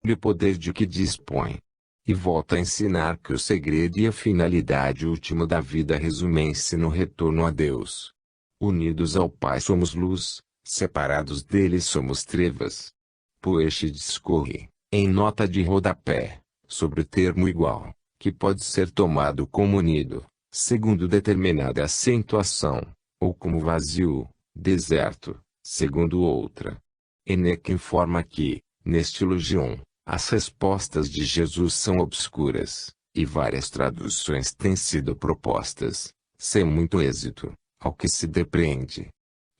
o poder de que dispõe. E volta a ensinar que o segredo e a finalidade última da vida resumem-se no retorno a Deus. Unidos ao Pai somos luz, separados dele somos trevas. Poesch discorre, em nota de rodapé, sobre o termo igual, que pode ser tomado como unido, segundo determinada acentuação, ou como vazio, deserto, segundo outra. Enek informa que, neste Logion, as respostas de Jesus são obscuras, e várias traduções têm sido propostas, sem muito êxito, ao que se depreende.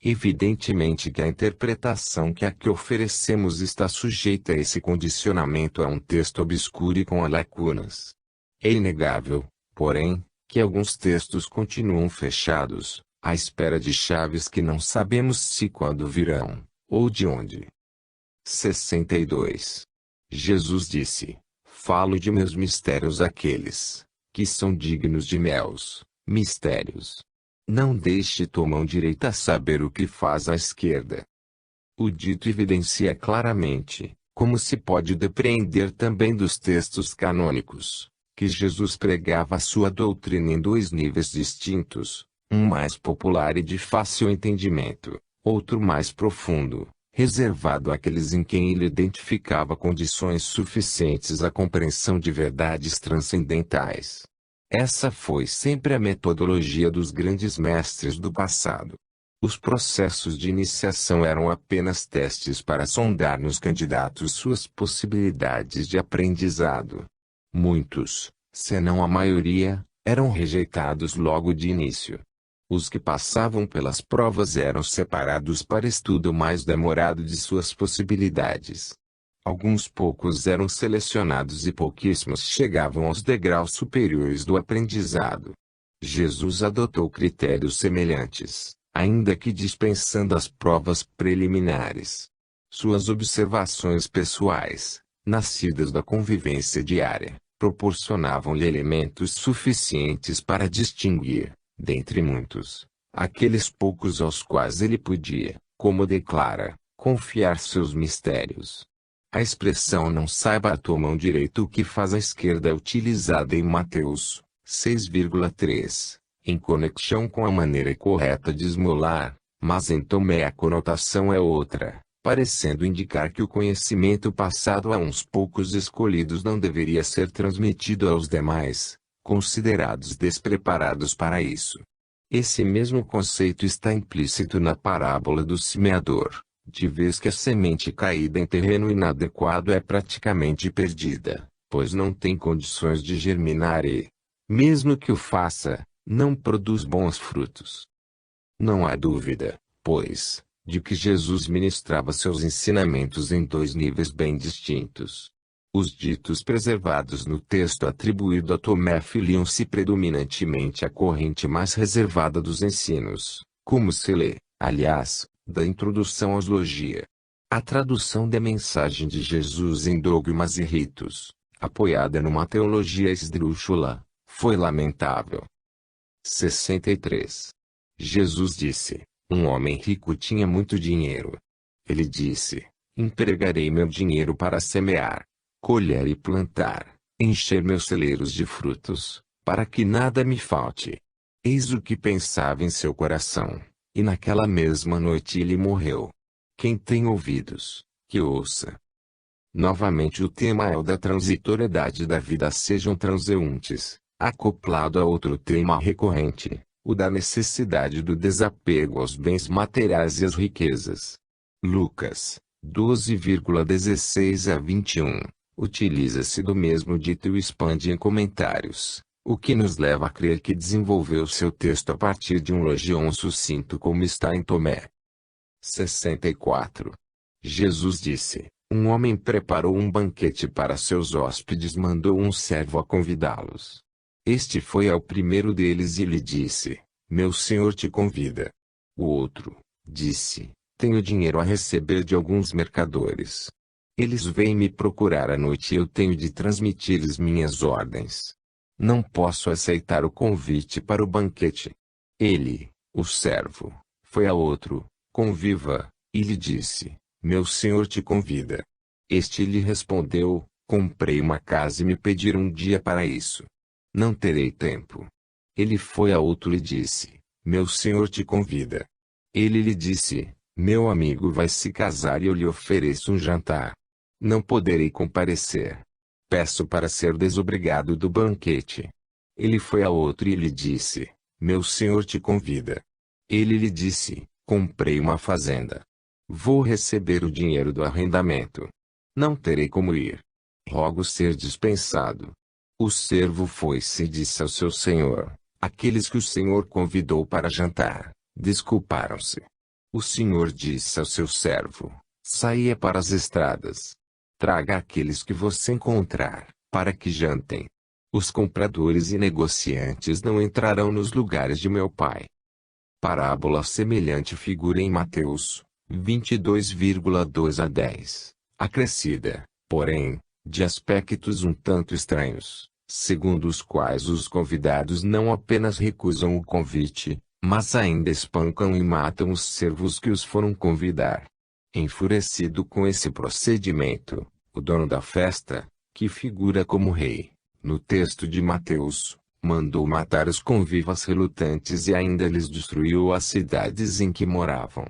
Evidentemente que a interpretação que aqui oferecemos está sujeita a esse condicionamento a um texto obscuro e com lacunas. É inegável, porém, que alguns textos continuam fechados, à espera de chaves que não sabemos se quando virão, ou de onde. 62. Jesus disse: falo de meus mistérios àqueles que são dignos de meus mistérios. Não deixe tua mão direita saber o que faz a esquerda. O dito evidencia claramente, como se pode depreender também dos textos canônicos, que Jesus pregava a sua doutrina em dois níveis distintos, um mais popular e de fácil entendimento, outro mais profundo, reservado àqueles em quem ele identificava condições suficientes à compreensão de verdades transcendentais. Essa foi sempre a metodologia dos grandes mestres do passado. Os processos de iniciação eram apenas testes para sondar nos candidatos suas possibilidades de aprendizado. Muitos, senão a maioria, eram rejeitados logo de início. Os que passavam pelas provas eram separados para estudo mais demorado de suas possibilidades. Alguns poucos eram selecionados e pouquíssimos chegavam aos degraus superiores do aprendizado. Jesus adotou critérios semelhantes, ainda que dispensando as provas preliminares. Suas observações pessoais, nascidas da convivência diária, proporcionavam-lhe elementos suficientes para distinguir, dentre muitos, aqueles poucos aos quais ele podia, como declara, confiar seus mistérios. A expressão não saiba a tua mão direita o que faz a esquerda é utilizada em Mateus 6,3, em conexão com a maneira correta de esmolar, mas em Tomé a conotação é outra, parecendo indicar que o conhecimento passado a uns poucos escolhidos não deveria ser transmitido aos demais, considerados despreparados para isso. Esse mesmo conceito está implícito na parábola do semeador, de vez que a semente caída em terreno inadequado é praticamente perdida, pois não tem condições de germinar e, mesmo que o faça, não produz bons frutos. Não há dúvida, pois, de que Jesus ministrava seus ensinamentos em dois níveis bem distintos. Os ditos preservados no texto atribuído a Tomé filiam-se predominantemente à corrente mais reservada dos ensinos, como se lê, aliás, da introdução aos Logia. A tradução da mensagem de Jesus em dogmas e ritos, apoiada numa teologia esdrúxula, foi lamentável. 63. Jesus disse: um homem rico tinha muito dinheiro. Ele disse: empregarei meu dinheiro para semear, colher e plantar, encher meus celeiros de frutos, para que nada me falte. Eis o que pensava em seu coração. E naquela mesma noite ele morreu. Quem tem ouvidos, que ouça. Novamente o tema é o da transitoriedade da vida sejam transeuntes, acoplado a outro tema recorrente, o da necessidade do desapego aos bens materiais e às riquezas. Lucas 12,16 a 21, utiliza-se do mesmo dito e o expande em comentários, o que nos leva a crer que desenvolveu seu texto a partir de um logion sucinto como está em Tomé. 64. Jesus disse: um homem preparou um banquete para seus hóspedes e mandou um servo a convidá-los. Este foi ao primeiro deles e lhe disse: meu senhor te convida. O outro disse: tenho dinheiro a receber de alguns mercadores. Eles vêm me procurar à noite e eu tenho de transmitir-lhes minhas ordens. Não posso aceitar o convite para o banquete. Ele, o servo, foi a outro, conviva, e lhe disse: meu senhor te convida. Este lhe respondeu: comprei uma casa e me pediram um dia para isso. Não terei tempo. Ele foi a outro e lhe disse: meu senhor te convida. Ele lhe disse: meu amigo vai se casar e eu lhe ofereço um jantar. Não poderei comparecer. Peço para ser desobrigado do banquete. Ele foi a outro e lhe disse: meu senhor te convida. Ele lhe disse: comprei uma fazenda. Vou receber o dinheiro do arrendamento. Não terei como ir. Rogo ser dispensado. O servo foi-se e disse ao seu senhor: aqueles que o senhor convidou para jantar, desculparam-se. O senhor disse ao seu servo: saia para as estradas. Traga aqueles que você encontrar, para que jantem. Os compradores e negociantes não entrarão nos lugares de meu pai. Parábola semelhante figura em Mateus 22,2 a 10, acrescida, porém, de aspectos um tanto estranhos, segundo os quais os convidados não apenas recusam o convite, mas ainda espancam e matam os servos que os foram convidar. Enfurecido com esse procedimento, o dono da festa, que figura como rei, no texto de Mateus, mandou matar os convivas relutantes e ainda lhes destruiu as cidades em que moravam.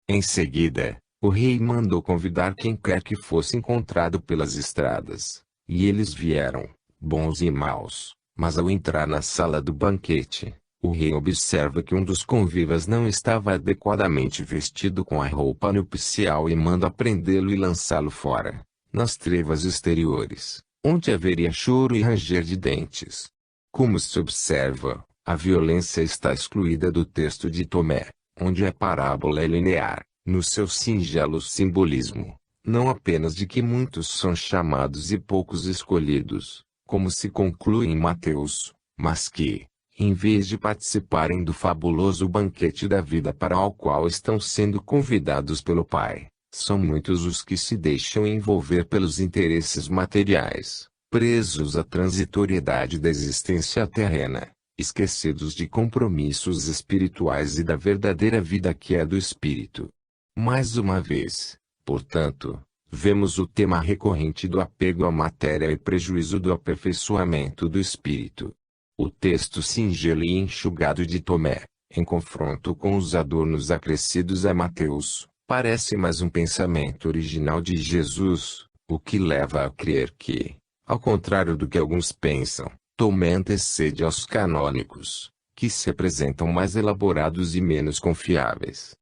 Em seguida, o rei mandou convidar quem quer que fosse encontrado pelas estradas, e eles vieram, bons e maus, mas ao entrar na sala do banquete, o rei observa que um dos convivas não estava adequadamente vestido com a roupa nupcial e manda prendê-lo e lançá-lo fora, nas trevas exteriores, onde haveria choro e ranger de dentes. Como se observa, a violência está excluída do texto de Tomé, onde a parábola é linear, no seu singelo simbolismo, não apenas de que muitos são chamados e poucos escolhidos, como se conclui em Mateus, mas que, em vez de participarem do fabuloso banquete da vida para o qual estão sendo convidados pelo Pai, são muitos os que se deixam envolver pelos interesses materiais, presos à transitoriedade da existência terrena, esquecidos de compromissos espirituais e da verdadeira vida que é do Espírito. Mais uma vez, portanto, vemos o tema recorrente do apego à matéria e prejuízo do aperfeiçoamento do Espírito. O texto singelo e enxugado de Tomé, em confronto com os adornos acrescidos a Mateus, parece mais um pensamento original de Jesus, o que leva a crer que, ao contrário do que alguns pensam, Tomé antecede aos canônicos, que se apresentam mais elaborados e menos confiáveis.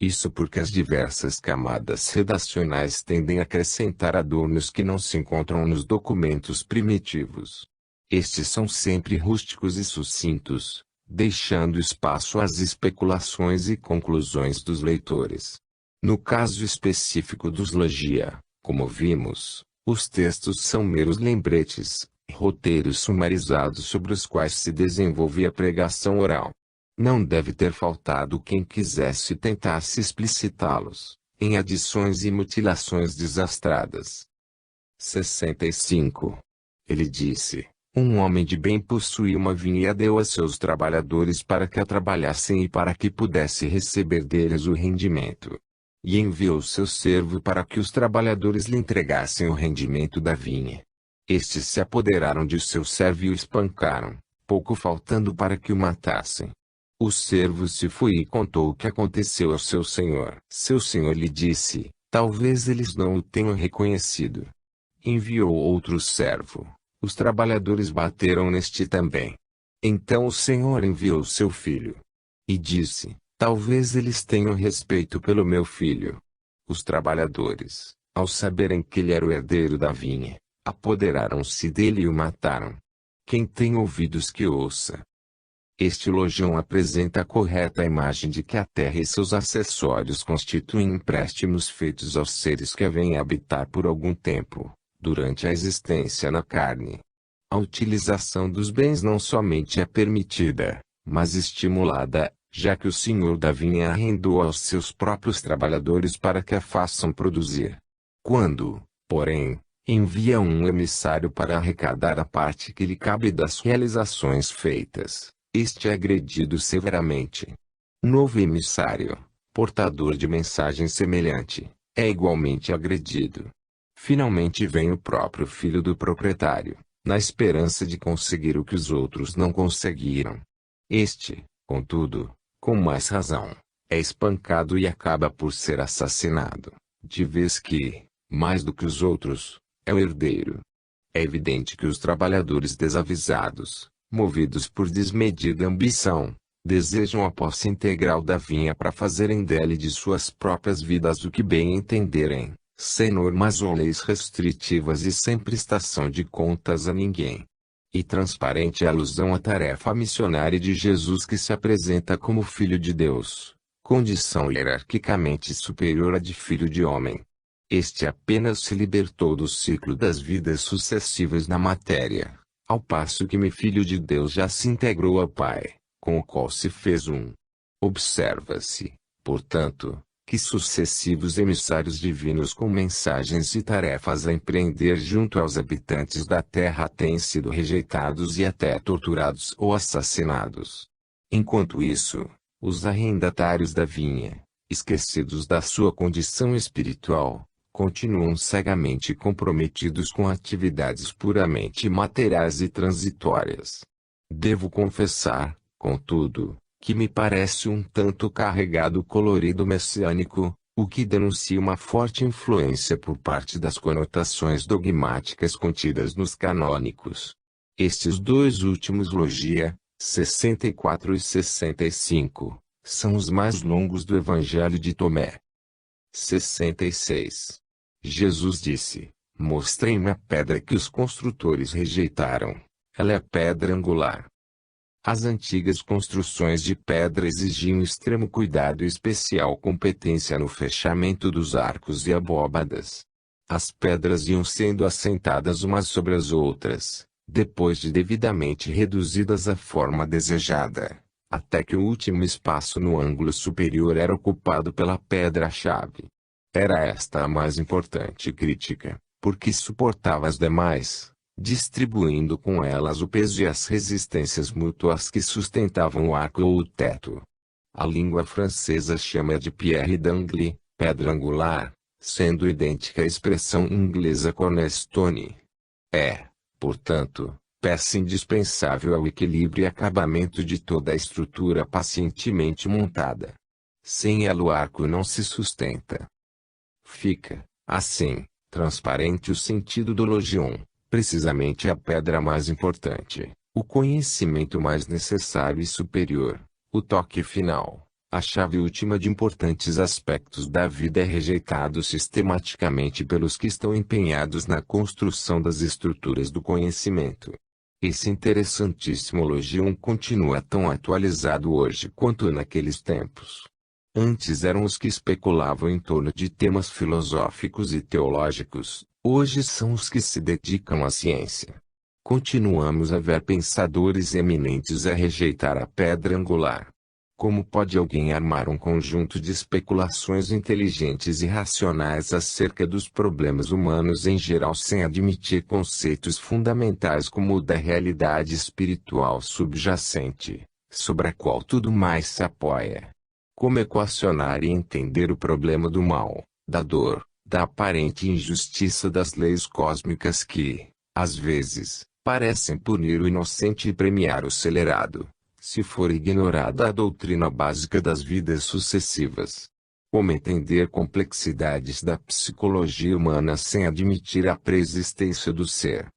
Isso porque as diversas camadas redacionais tendem a acrescentar adornos que não se encontram nos documentos primitivos. Estes são sempre rústicos e sucintos, deixando espaço às especulações e conclusões dos leitores. No caso específico dos logia, como vimos, os textos são meros lembretes, roteiros sumarizados sobre os quais se desenvolve a pregação oral. Não deve ter faltado quem quisesse e tentasse explicitá-los, em adições e mutilações desastradas. 65. Ele disse: um homem de bem possuía uma vinha e a deu a seus trabalhadores para que a trabalhassem e para que pudesse receber deles o rendimento. E enviou seu servo para que os trabalhadores lhe entregassem o rendimento da vinha. Estes se apoderaram de seu servo e o espancaram, pouco faltando para que o matassem. O servo se foi e contou o que aconteceu ao seu senhor. Seu senhor lhe disse: talvez eles não o tenham reconhecido. Enviou outro servo. Os trabalhadores bateram neste também. Então o senhor enviou seu filho. E disse: talvez eles tenham respeito pelo meu filho. Os trabalhadores, ao saberem que ele era o herdeiro da vinha, apoderaram-se dele e o mataram. Quem tem ouvidos que ouça. Este logião apresenta a correta imagem de que a terra e seus acessórios constituem empréstimos feitos aos seres que a vêm habitar por algum tempo, durante a existência na carne. A utilização dos bens não somente é permitida, mas estimulada, já que o senhor da vinha arrendou aos seus próprios trabalhadores para que a façam produzir. Quando, porém, envia um emissário para arrecadar a parte que lhe cabe das realizações feitas, este é agredido severamente. Novo emissário, portador de mensagem semelhante, é igualmente agredido. Finalmente vem o próprio filho do proprietário, na esperança de conseguir o que os outros não conseguiram. Este, contudo, com mais razão, é espancado e acaba por ser assassinado, de vez que, mais do que os outros, é o herdeiro. É evidente que os trabalhadores desavisados, movidos por desmedida ambição, desejam a posse integral da vinha para fazerem dela e de suas próprias vidas o que bem entenderem, sem normas ou leis restritivas e sem prestação de contas a ninguém. E transparente é a alusão à tarefa missionária de Jesus que se apresenta como Filho de Deus, condição hierarquicamente superior à de Filho de Homem. Este apenas se libertou do ciclo das vidas sucessivas na matéria, ao passo que Filho de Deus já se integrou ao Pai, com o qual se fez um. Observa-se, portanto, que sucessivos emissários divinos com mensagens e tarefas a empreender junto aos habitantes da terra têm sido rejeitados e até torturados ou assassinados. Enquanto isso, os arrendatários da vinha, esquecidos da sua condição espiritual, continuam cegamente comprometidos com atividades puramente materiais e transitórias. Devo confessar, contudo, que me parece um tanto carregado o colorido messiânico, o que denuncia uma forte influência por parte das conotações dogmáticas contidas nos canônicos. Estes dois últimos logia, 64 e 65, são os mais longos do Evangelho de Tomé. 66. Jesus disse: Mostrem-me a pedra que os construtores rejeitaram. Ela é a pedra angular. As antigas construções de pedra exigiam extremo cuidado e especial competência no fechamento dos arcos e abóbadas. As pedras iam sendo assentadas umas sobre as outras, depois de devidamente reduzidas à forma desejada, até que o último espaço no ângulo superior era ocupado pela pedra-chave. Era esta a mais importante crítica, porque suportava as demais, distribuindo com elas o peso e as resistências mútuas que sustentavam o arco ou o teto. A língua francesa chama de pierre d'angle, pedra angular, sendo idêntica à expressão inglesa cornerstone. É, portanto, peça indispensável ao equilíbrio e acabamento de toda a estrutura pacientemente montada. Sem ela o arco não se sustenta. Fica, assim, transparente o sentido do logion, precisamente a pedra mais importante, o conhecimento mais necessário e superior, o toque final, a chave última de importantes aspectos da vida é rejeitado sistematicamente pelos que estão empenhados na construção das estruturas do conhecimento. Esse interessantíssimo logion continua tão atualizado hoje quanto naqueles tempos. Antes eram os que especulavam em torno de temas filosóficos e teológicos, hoje são os que se dedicam à ciência. Continuamos a ver pensadores eminentes a rejeitar a pedra angular. Como pode alguém armar um conjunto de especulações inteligentes e racionais acerca dos problemas humanos em geral sem admitir conceitos fundamentais como o da realidade espiritual subjacente, sobre a qual tudo mais se apoia? Como equacionar e entender o problema do mal, da dor, da aparente injustiça das leis cósmicas que, às vezes, parecem punir o inocente e premiar o celerado, se for ignorada a doutrina básica das vidas sucessivas? Como entender complexidades da psicologia humana sem admitir a preexistência do ser?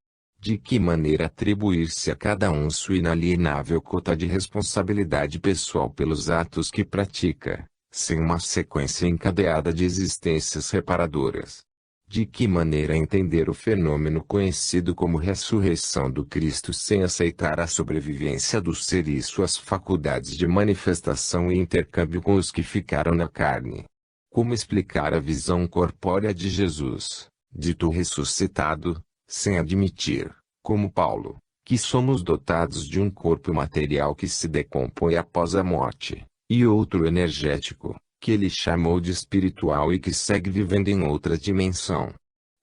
De que maneira atribuir-se a cada um sua inalienável cota de responsabilidade pessoal pelos atos que pratica, sem uma sequência encadeada de existências reparadoras? De que maneira entender o fenômeno conhecido como ressurreição do Cristo sem aceitar a sobrevivência do ser e suas faculdades de manifestação e intercâmbio com os que ficaram na carne? Como explicar a visão corpórea de Jesus, dito ressuscitado, sem admitir, como Paulo, que somos dotados de um corpo material que se decompõe após a morte, e outro energético, que ele chamou de espiritual e que segue vivendo em outra dimensão?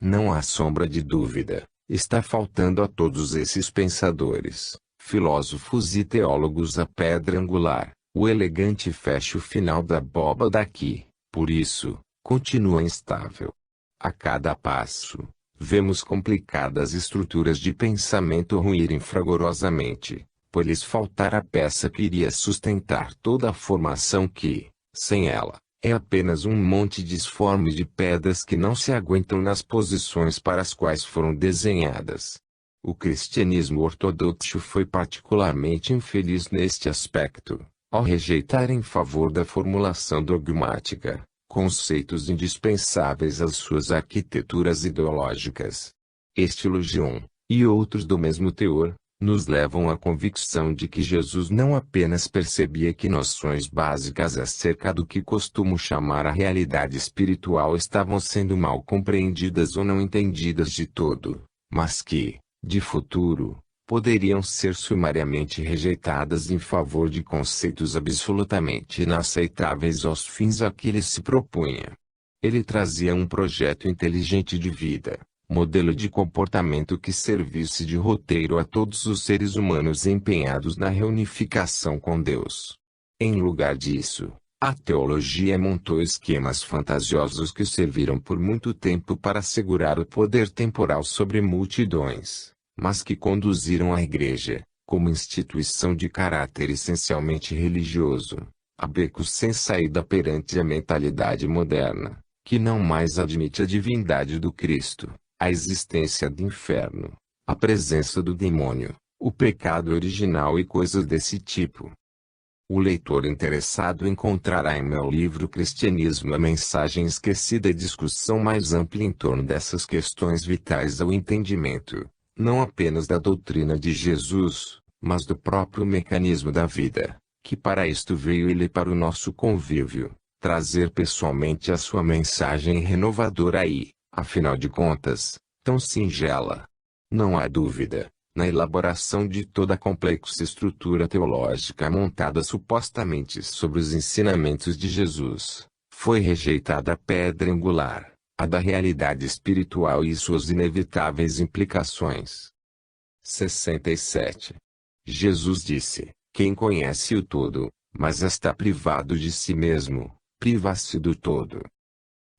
Não há sombra de dúvida, está faltando a todos esses pensadores, filósofos e teólogos a pedra angular, o elegante fecho final da abóbada que, por isso, continua instável. A cada passo, vemos complicadas estruturas de pensamento ruírem fragorosamente, por lhes faltar a peça que iria sustentar toda a formação que, sem ela, é apenas um monte disforme de pedras que não se aguentam nas posições para as quais foram desenhadas. O cristianismo ortodoxo foi particularmente infeliz neste aspecto, ao rejeitar em favor da formulação dogmática conceitos indispensáveis às suas arquiteturas ideológicas. Este Logion, e outros do mesmo teor, nos levam à convicção de que Jesus não apenas percebia que noções básicas acerca do que costumo chamar a realidade espiritual estavam sendo mal compreendidas ou não entendidas de todo, mas que, de futuro, poderiam ser sumariamente rejeitadas em favor de conceitos absolutamente inaceitáveis aos fins a que ele se propunha. Ele trazia um projeto inteligente de vida, modelo de comportamento que servisse de roteiro a todos os seres humanos empenhados na reunificação com Deus. Em lugar disso, a teologia montou esquemas fantasiosos que serviram por muito tempo para assegurar o poder temporal sobre multidões, mas que conduziram a Igreja, como instituição de caráter essencialmente religioso, a becos sem saída perante a mentalidade moderna, que não mais admite a divindade do Cristo, a existência do inferno, a presença do demônio, o pecado original e coisas desse tipo. O leitor interessado encontrará em meu livro Cristianismo a mensagem esquecida e discussão mais ampla em torno dessas questões vitais ao entendimento, não apenas da doutrina de Jesus, mas do próprio mecanismo da vida, que para isto veio ele para o nosso convívio, trazer pessoalmente a sua mensagem renovadora e, afinal de contas, tão singela. Não há dúvida, na elaboração de toda a complexa estrutura teológica montada supostamente sobre os ensinamentos de Jesus, foi rejeitada a pedra angular, a da realidade espiritual e suas inevitáveis implicações. 67. Jesus disse: quem conhece o todo, mas está privado de si mesmo, priva-se do todo.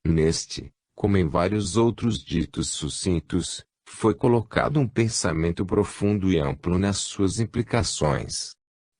Neste, como em vários outros ditos sucintos, foi colocado um pensamento profundo e amplo nas suas implicações.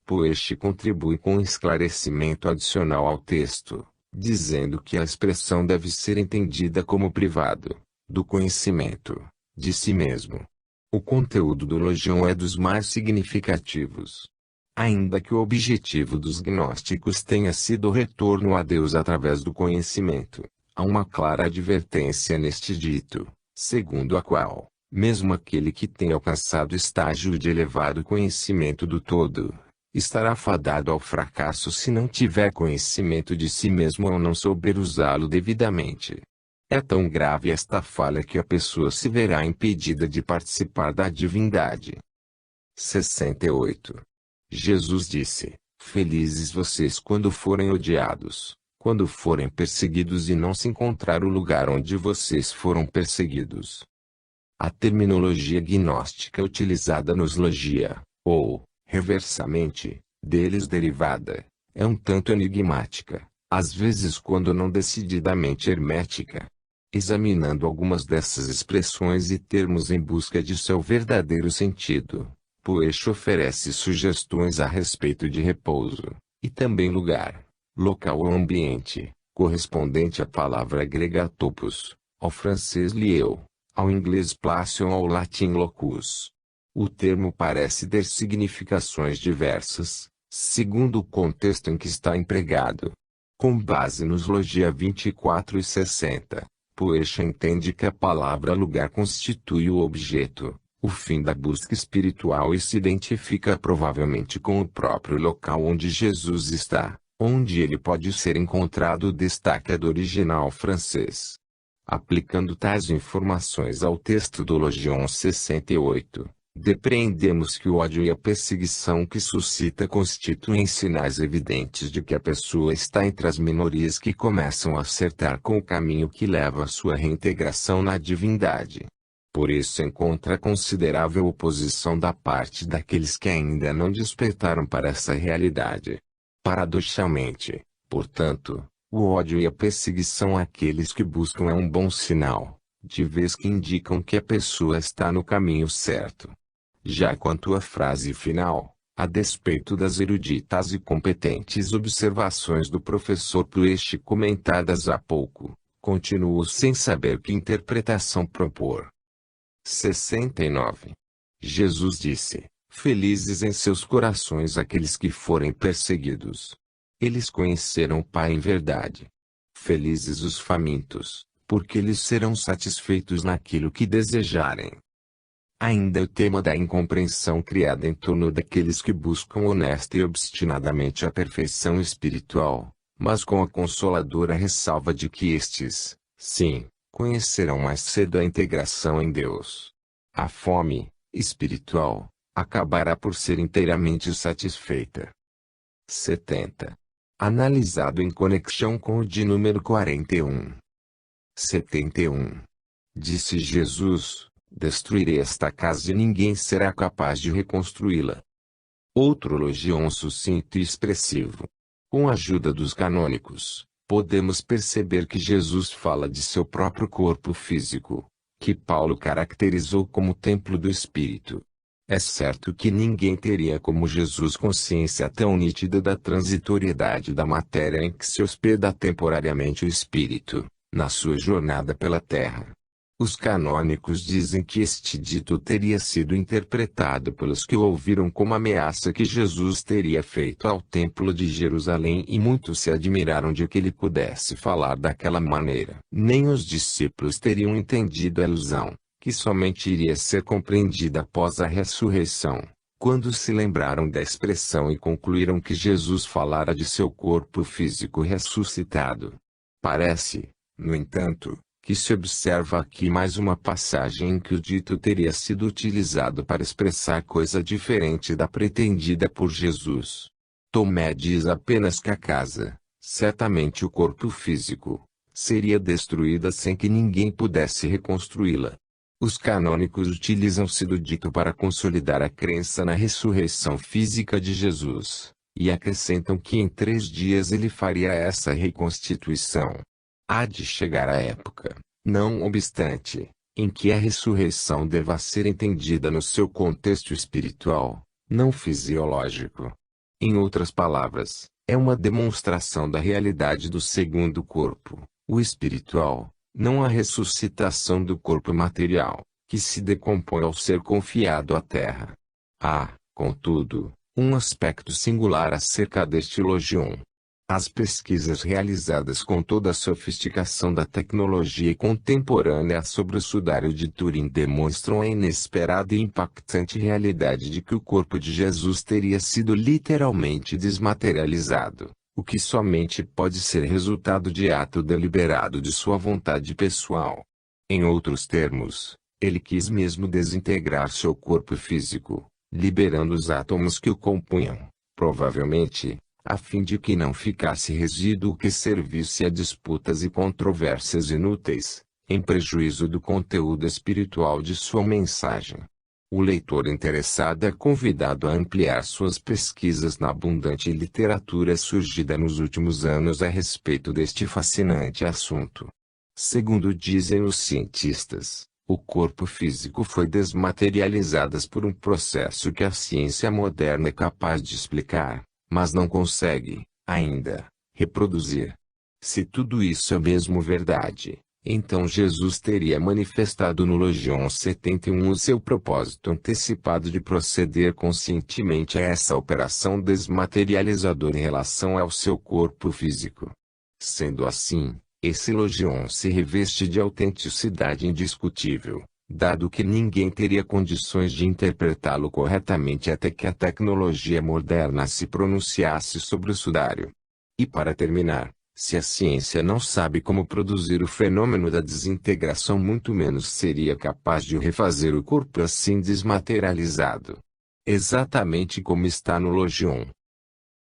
Poeste contribui com um esclarecimento adicional ao texto, dizendo que a expressão deve ser entendida como privado do conhecimento de si mesmo. O conteúdo do Logion é dos mais significativos. Ainda que o objetivo dos gnósticos tenha sido o retorno a Deus através do conhecimento, há uma clara advertência neste dito, segundo a qual, mesmo aquele que tenha alcançado estágio de elevado conhecimento do todo, estará fadado ao fracasso se não tiver conhecimento de si mesmo ou não souber usá-lo devidamente. É tão grave esta falha que a pessoa se verá impedida de participar da divindade. 68. Jesus disse: felizes vocês quando forem odiados, quando forem perseguidos e não se encontrar o lugar onde vocês foram perseguidos. A terminologia gnóstica utilizada nos logia, ou, reversamente, deles derivada, é um tanto enigmática, às vezes quando não decididamente hermética. Examinando algumas dessas expressões e termos em busca de seu verdadeiro sentido, Poesch oferece sugestões a respeito de repouso, e também lugar, local ou ambiente, correspondente à palavra grega topos, ao francês lieu, ao inglês place ou ao latim locus. O termo parece ter significações diversas, segundo o contexto em que está empregado. Com base nos Logia 24 e 60, Poesch entende que a palavra lugar constitui o objeto, o fim da busca espiritual e se identifica provavelmente com o próprio local onde Jesus está, onde ele pode ser encontrado. Destaque do original francês. Aplicando tais informações ao texto do Logion 68, depreendemos que o ódio e a perseguição que suscita constituem sinais evidentes de que a pessoa está entre as minorias que começam a acertar com o caminho que leva à sua reintegração na divindade. Por isso encontra considerável oposição da parte daqueles que ainda não despertaram para essa realidade. Paradoxalmente, portanto, o ódio e a perseguição àqueles que buscam é um bom sinal, de vez que indicam que a pessoa está no caminho certo. Já quanto à frase final, a despeito das eruditas e competentes observações do professor Pleixe comentadas há pouco, continuo sem saber que interpretação propor. 69. Jesus disse: felizes em seus corações aqueles que forem perseguidos. Eles conheceram o Pai em verdade. Felizes os famintos, porque eles serão satisfeitos naquilo que desejarem. Ainda o tema da incompreensão criada em torno daqueles que buscam honesta e obstinadamente a perfeição espiritual, mas com a consoladora ressalva de que estes, sim, conhecerão mais cedo a integração em Deus. A fome espiritual acabará por ser inteiramente satisfeita. 70. Analisado em conexão com o de número 41. 71. Disse Jesus: destruirei esta casa e ninguém será capaz de reconstruí-la. Outro logion sucinto e expressivo. Com a ajuda dos canônicos, podemos perceber que Jesus fala de seu próprio corpo físico, que Paulo caracterizou como templo do Espírito. É certo que ninguém teria como Jesus consciência tão nítida da transitoriedade da matéria em que se hospeda temporariamente o Espírito, na sua jornada pela terra. Os canônicos dizem que este dito teria sido interpretado pelos que o ouviram como ameaça que Jesus teria feito ao Templo de Jerusalém e muitos se admiraram de que ele pudesse falar daquela maneira. Nem os discípulos teriam entendido a ilusão, que somente iria ser compreendida após a ressurreição, quando se lembraram da expressão e concluíram que Jesus falara de seu corpo físico ressuscitado. Parece, no entanto, que se observa aqui mais uma passagem em que o dito teria sido utilizado para expressar coisa diferente da pretendida por Jesus. Tomé diz apenas que a casa, certamente o corpo físico, seria destruída sem que ninguém pudesse reconstruí-la. Os canônicos utilizam-se do dito para consolidar a crença na ressurreição física de Jesus, e acrescentam que em 3 dias ele faria essa reconstituição. Há de chegar a época, não obstante, em que a ressurreição deva ser entendida no seu contexto espiritual, não fisiológico. Em outras palavras, é uma demonstração da realidade do segundo corpo, o espiritual, não a ressuscitação do corpo material, que se decompõe ao ser confiado à terra. Há, contudo, um aspecto singular acerca deste logion. As pesquisas realizadas com toda a sofisticação da tecnologia contemporânea sobre o sudário de Turim demonstram a inesperada e impactante realidade de que o corpo de Jesus teria sido literalmente desmaterializado, o que somente pode ser resultado de ato deliberado de sua vontade pessoal. Em outros termos, ele quis mesmo desintegrar seu corpo físico, liberando os átomos que o compunham, provavelmente, a fim de que não ficasse resíduo que servisse a disputas e controvérsias inúteis, em prejuízo do conteúdo espiritual de sua mensagem. O leitor interessado é convidado a ampliar suas pesquisas na abundante literatura surgida nos últimos anos a respeito deste fascinante assunto. Segundo dizem os cientistas, o corpo físico foi desmaterializado por um processo que a ciência moderna é capaz de explicar, mas não consegue, ainda, reproduzir. Se tudo isso é mesmo verdade, então Jesus teria manifestado no Logion 71 o seu propósito antecipado de proceder conscientemente a essa operação desmaterializadora em relação ao seu corpo físico. Sendo assim, esse Logion se reveste de autenticidade indiscutível, dado que ninguém teria condições de interpretá-lo corretamente até que a tecnologia moderna se pronunciasse sobre o sudário. E para terminar, se a ciência não sabe como produzir o fenômeno da desintegração, muito menos seria capaz de refazer o corpo assim desmaterializado. Exatamente como está no Logion.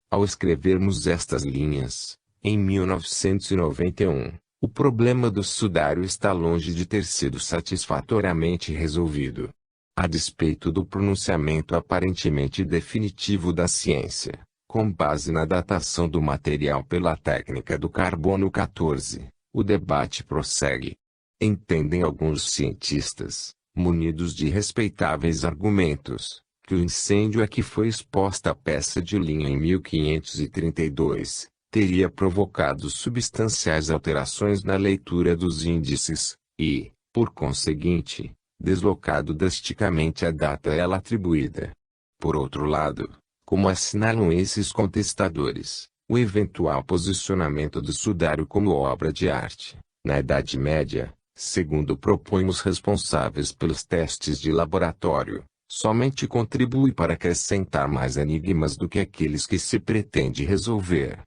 Ao escrevermos estas linhas, em 1991, o problema do sudário está longe de ter sido satisfatoriamente resolvido. A despeito do pronunciamento aparentemente definitivo da ciência, com base na datação do material pela técnica do carbono 14, o debate prossegue. Entendem alguns cientistas, munidos de respeitáveis argumentos, que o incêndio a que foi exposta a peça de linha em 1532, teria provocado substanciais alterações na leitura dos índices, e, por conseguinte, deslocado drasticamente a data a ela atribuída. Por outro lado, como assinalam esses contestadores, o eventual posicionamento do sudário como obra de arte, na Idade Média, segundo propõem os responsáveis pelos testes de laboratório, somente contribui para acrescentar mais enigmas do que aqueles que se pretende resolver.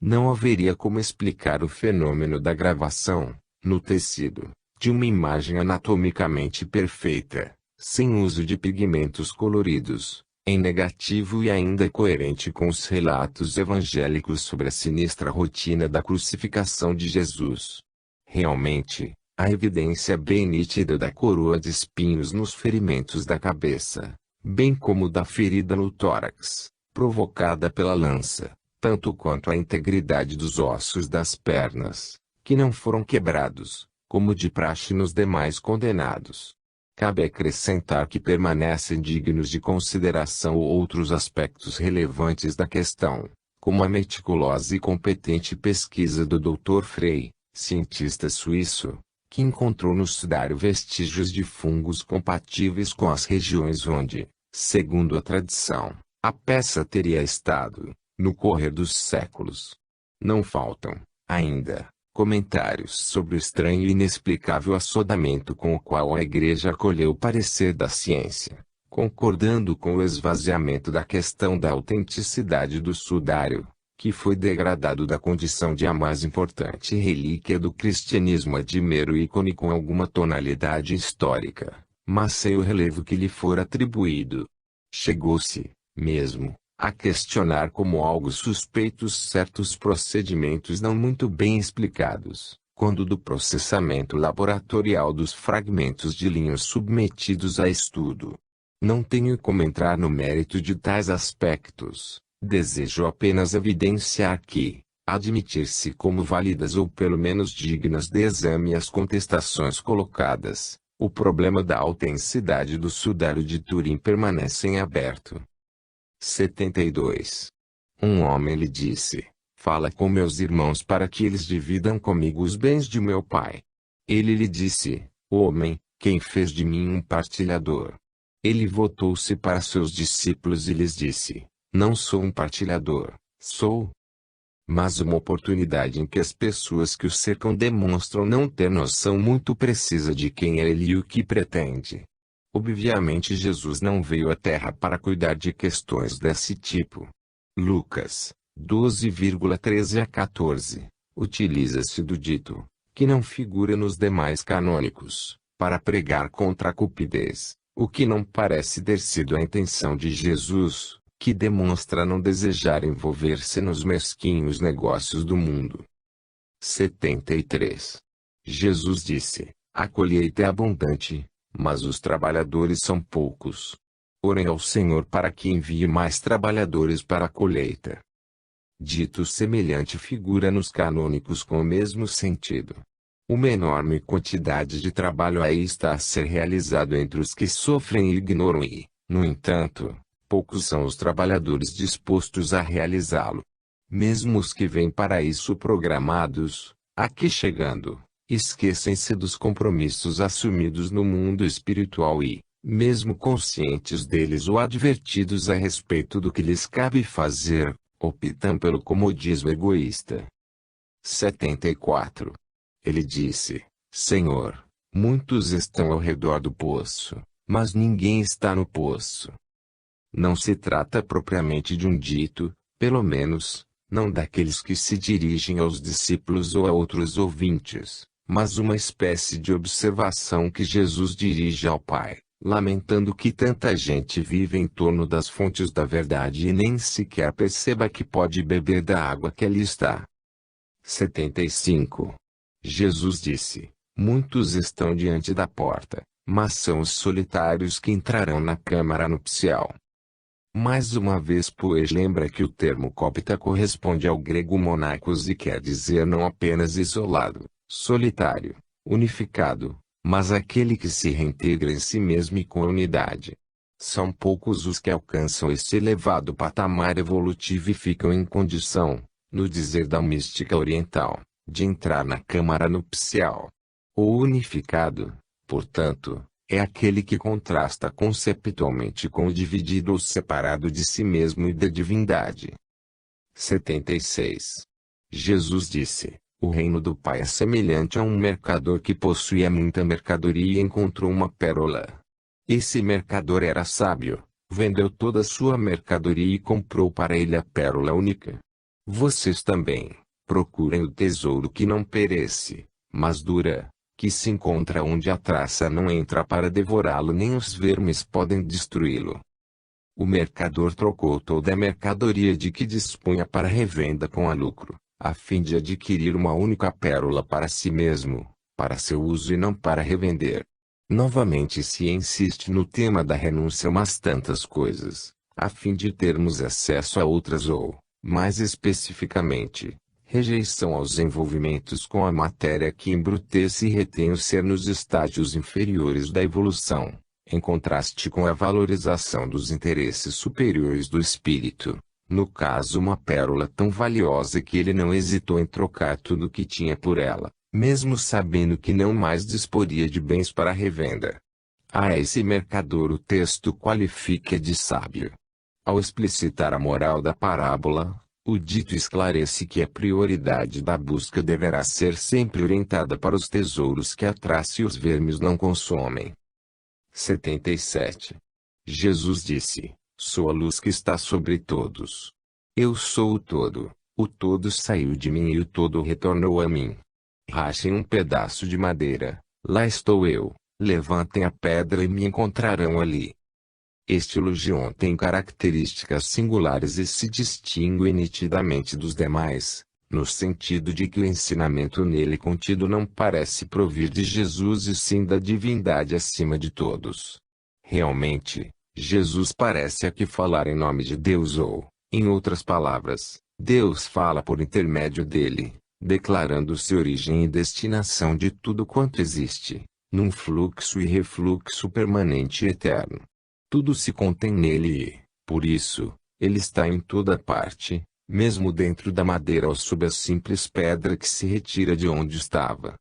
Não haveria como explicar o fenômeno da gravação, no tecido, de uma imagem anatomicamente perfeita, sem uso de pigmentos coloridos, em negativo e ainda coerente com os relatos evangélicos sobre a sinistra rotina da crucificação de Jesus. Realmente, a evidência bem nítida da coroa de espinhos nos ferimentos da cabeça, bem como da ferida no tórax, provocada pela lança, tanto quanto a integridade dos ossos das pernas, que não foram quebrados, como de praxe nos demais condenados. Cabe acrescentar que permanecem dignos de consideração outros aspectos relevantes da questão, como a meticulosa e competente pesquisa do Dr. Frey, cientista suíço, que encontrou no sudário vestígios de fungos compatíveis com as regiões onde, segundo a tradição, a peça teria estado, no correr dos séculos. Não faltam, ainda, comentários sobre o estranho e inexplicável assodamento com o qual a Igreja acolheu o parecer da ciência, concordando com o esvaziamento da questão da autenticidade do sudário, que foi degradado da condição de a mais importante relíquia do cristianismo a de mero ícone com alguma tonalidade histórica, mas sem o relevo que lhe for atribuído. Chegou-se, mesmo, a questionar como algo suspeitos certos procedimentos não muito bem explicados, quando do processamento laboratorial dos fragmentos de linho submetidos a estudo. Não tenho como entrar no mérito de tais aspectos, desejo apenas evidenciar que, admitir-se como válidas ou pelo menos dignas de exame as contestações colocadas, o problema da autenticidade do sudário de Turim permanece em aberto. 72. Um homem lhe disse: fala com meus irmãos para que eles dividam comigo os bens de meu pai. Ele lhe disse: homem, quem fez de mim um partilhador? Ele voltou-se para seus discípulos e lhes disse: não sou um partilhador, sou mas uma oportunidade em que as pessoas que o cercam demonstram não ter noção muito precisa de quem é ele e o que pretende. Obviamente Jesus não veio à Terra para cuidar de questões desse tipo. Lucas 12,13 a 14, utiliza-se do dito, que não figura nos demais canônicos, para pregar contra a cupidez, o que não parece ter sido a intenção de Jesus, que demonstra não desejar envolver-se nos mesquinhos negócios do mundo. 73. Jesus disse: a colheita é abundante, mas os trabalhadores são poucos. Orem ao Senhor para que envie mais trabalhadores para a colheita. Dito semelhante figura nos canônicos com o mesmo sentido. Uma enorme quantidade de trabalho aí está a ser realizado entre os que sofrem e ignoram e, no entanto, poucos são os trabalhadores dispostos a realizá-lo. Mesmo os que vêm para isso programados, aqui chegando, esquecem-se dos compromissos assumidos no mundo espiritual e, mesmo conscientes deles ou advertidos a respeito do que lhes cabe fazer, optam pelo comodismo egoísta. 74. Ele disse: Senhor, muitos estão ao redor do poço, mas ninguém está no poço. Não se trata propriamente de um dito, pelo menos, não daqueles que se dirigem aos discípulos ou a outros ouvintes, mas uma espécie de observação que Jesus dirige ao Pai, lamentando que tanta gente vive em torno das fontes da verdade e nem sequer perceba que pode beber da água que ali está. 75. Jesus disse: muitos estão diante da porta, mas são os solitários que entrarão na câmara nupcial. Mais uma vez pois lembra que o termo cópita corresponde ao grego monacos e quer dizer não apenas isolado, solitário, unificado, mas aquele que se reintegra em si mesmo e com a unidade. São poucos os que alcançam esse elevado patamar evolutivo e ficam em condição, no dizer da mística oriental, de entrar na câmara nupcial. O unificado, portanto, é aquele que contrasta conceptualmente com o dividido ou separado de si mesmo e da divindade. 76. Jesus disse: o reino do Pai é semelhante a um mercador que possuía muita mercadoria e encontrou uma pérola. Esse mercador era sábio, vendeu toda a sua mercadoria e comprou para ele a pérola única. Vocês também, procurem o tesouro que não perece, mas dura, que se encontra onde a traça não entra para devorá-lo nem os vermes podem destruí-lo. O mercador trocou toda a mercadoria de que dispunha para revenda com a lucro, a fim de adquirir uma única pérola para si mesmo, para seu uso e não para revender. Novamente se insiste no tema da renúncia umas tantas coisas, a fim de termos acesso a outras ou, mais especificamente, rejeição aos envolvimentos com a matéria que embrutece e retém o ser nos estágios inferiores da evolução, em contraste com a valorização dos interesses superiores do espírito, no caso uma pérola tão valiosa que ele não hesitou em trocar tudo o que tinha por ela, mesmo sabendo que não mais disporia de bens para revenda. A esse mercador o texto qualifica de sábio. Ao explicitar a moral da parábola, o dito esclarece que a prioridade da busca deverá ser sempre orientada para os tesouros que a traça e os vermes não consomem. 77. Jesus disse: sou a luz que está sobre todos. Eu sou o todo saiu de mim e o todo retornou a mim. Rachem um pedaço de madeira, lá estou eu, levantem a pedra e me encontrarão ali. Este Logion tem características singulares e se distingue nitidamente dos demais, no sentido de que o ensinamento nele contido não parece provir de Jesus e sim da divindade acima de todos. Realmente, Jesus parece aqui falar em nome de Deus ou, em outras palavras, Deus fala por intermédio dele, declarando-se origem e destinação de tudo quanto existe, num fluxo e refluxo permanente e eterno. Tudo se contém nele e, por isso, ele está em toda parte, mesmo dentro da madeira ou sob a simples pedra que se retira de onde estava.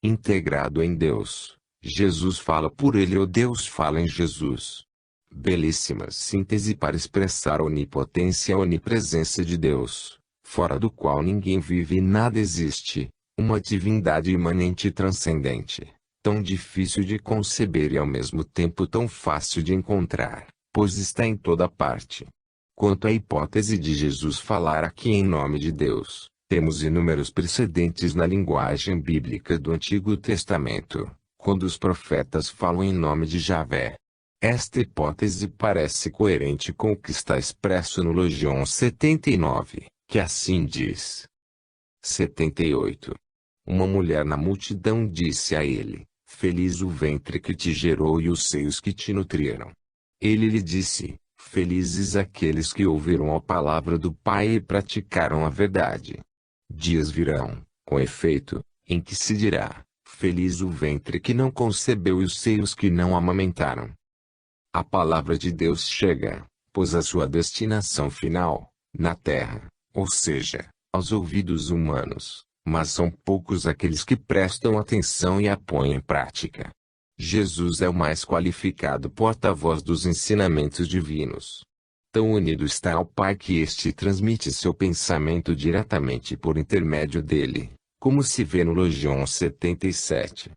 Integrado em Deus, Jesus fala por ele ou Deus fala em Jesus. Belíssima síntese para expressar a onipotência e a onipresença de Deus, fora do qual ninguém vive e nada existe, uma divindade imanente e transcendente, tão difícil de conceber e ao mesmo tempo tão fácil de encontrar, pois está em toda parte. Quanto à hipótese de Jesus falar aqui em nome de Deus, temos inúmeros precedentes na linguagem bíblica do Antigo Testamento, quando os profetas falam em nome de Javé. Esta hipótese parece coerente com o que está expresso no Logion 79, que assim diz. 78. Uma mulher na multidão disse a ele: feliz o ventre que te gerou e os seios que te nutriram. Ele lhe disse: felizes aqueles que ouviram a palavra do Pai e praticaram a verdade. Dias virão, com efeito, em que se dirá: feliz o ventre que não concebeu e os seios que não amamentaram. A palavra de Deus chega, pois a sua destinação final, na terra, ou seja, aos ouvidos humanos, mas são poucos aqueles que prestam atenção e a põem em prática. Jesus é o mais qualificado porta-voz dos ensinamentos divinos. Tão unido está ao Pai que este transmite seu pensamento diretamente por intermédio dele, como se vê no Logion 77.